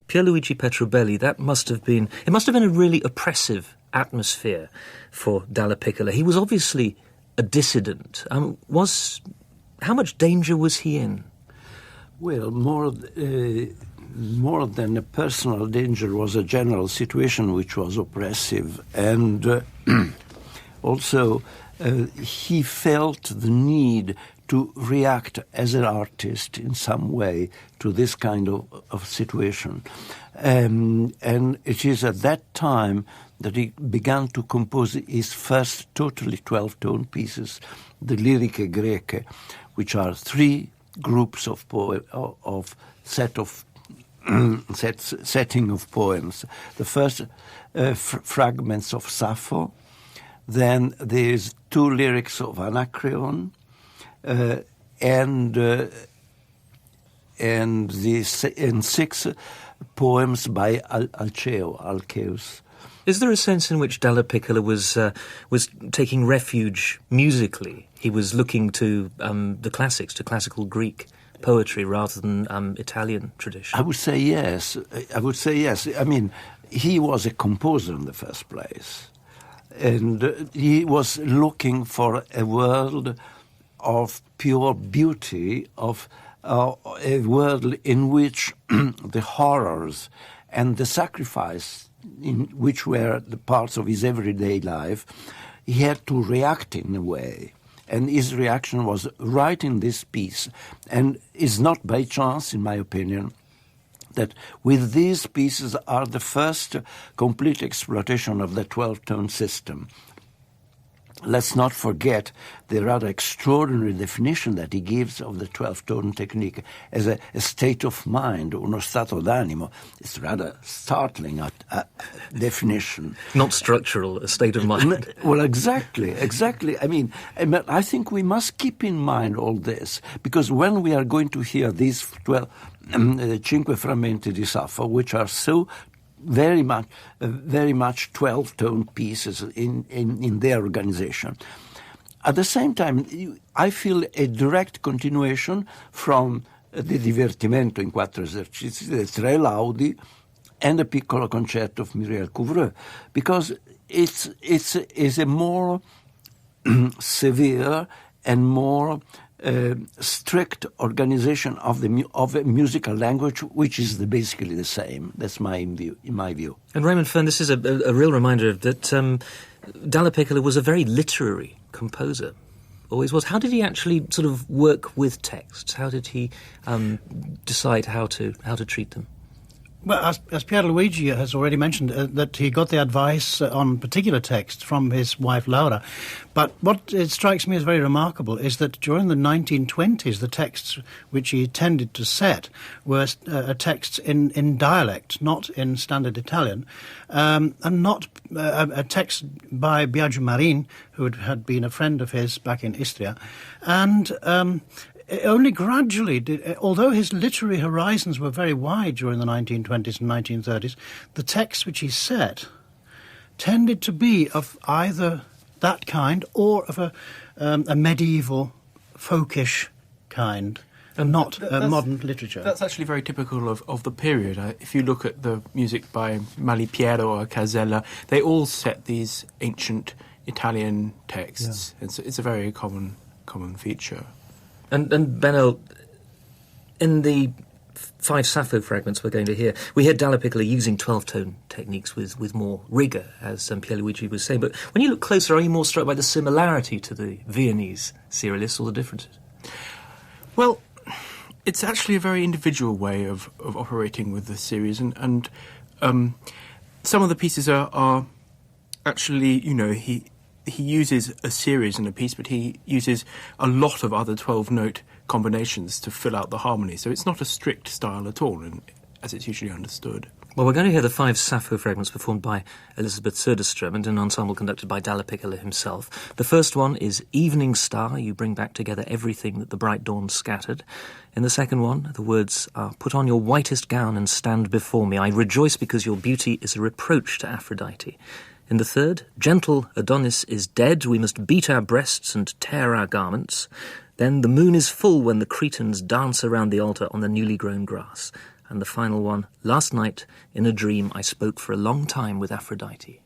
Pierluigi Petrobelli, it must have been a really oppressive atmosphere for Dallapiccola. He was obviously a dissident. How much danger was he in? Well, more than a personal danger was a general situation which was oppressive, and also he felt the need to react as an artist in some way to this kind of situation. And it is at that time that he began to compose his first totally 12-tone pieces, the Lyriche Greche, which are three groups of setting of poems. The first fragments of Sappho, then there's two lyrics of Anacreon, and six poems by Alcaeus. Is there a sense in which Dallapiccola was taking refuge musically? He was looking to the classics, to classical Greek poetry rather than Italian tradition? I would say yes. I mean, he was a composer in the first place. And he was looking for a world of pure beauty, of a world in which the horrors and the sacrifice, in which were the parts of his everyday life, he had to react in a way. And his reaction was right in this piece. And it's not by chance, in my opinion, that with these pieces are the first complete exploitation of the 12-tone system. Let's not forget the rather extraordinary definition that he gives of the 12-tone technique as a state of mind, uno stato d'animo. It's rather startling definition. Not structural, a state of mind. Well, exactly. I mean, I think we must keep in mind all this, because when we are going to hear these Cinque Frammenti di Sappho, which are so very much 12-tone pieces in their organization. At the same time, I feel a direct continuation from the Divertimento in quattro esercizi, the Tre Laudi, and the Piccolo Concerto of Muriel Couvreur, because it's a more severe and more strict organization of a musical language, which is basically the same. That's in my view. And Raymond Fern, this is a real reminder that Dallapiccola was a very literary composer. Always was. How did he actually sort of work with texts? How did he decide how to treat them? Well, as Pierluigi has already mentioned, that he got the advice on particular texts from his wife Laura. But what it strikes me as very remarkable is that during the 1920s, the texts which he tended to set were texts in dialect, not in standard Italian, and not a text by Biagio Marin, who had been a friend of his back in Istria, and only gradually although his literary horizons were very wide during the 1920s and 1930s, the texts which he set tended to be of either that kind or of a medieval, folkish kind, and not modern literature. That's actually very typical of the period. If you look at the music by Malipiero or Casella, they all set these ancient Italian texts. Yeah. It's a very common feature. And Benno, in the 5 Sappho fragments we're going to hear, we hear Dallapiccola using 12-tone techniques with more rigour, as Pierluigi was saying. But when you look closer, are you more struck by the similarity to the Viennese serialists or the differences? Well, it's actually a very individual way of operating with the series, and some of the pieces are actually, he uses a series in a piece, but he uses a lot of other 12-note combinations to fill out the harmony. So it's not a strict style at all, as it's usually understood. Well, we're going to hear the 5 Sappho fragments performed by Elisabeth Söderström and an ensemble conducted by Dallapiccola himself. The first one is Evening Star, you bring back together everything that the bright dawn scattered. In the second one, the words are, put on your whitest gown and stand before me. I rejoice because your beauty is a reproach to Aphrodite. In the third, gentle Adonis is dead, we must beat our breasts and tear our garments. Then the moon is full when the Cretans dance around the altar on the newly grown grass. And the final one, last night, in a dream, I spoke for a long time with Aphrodite.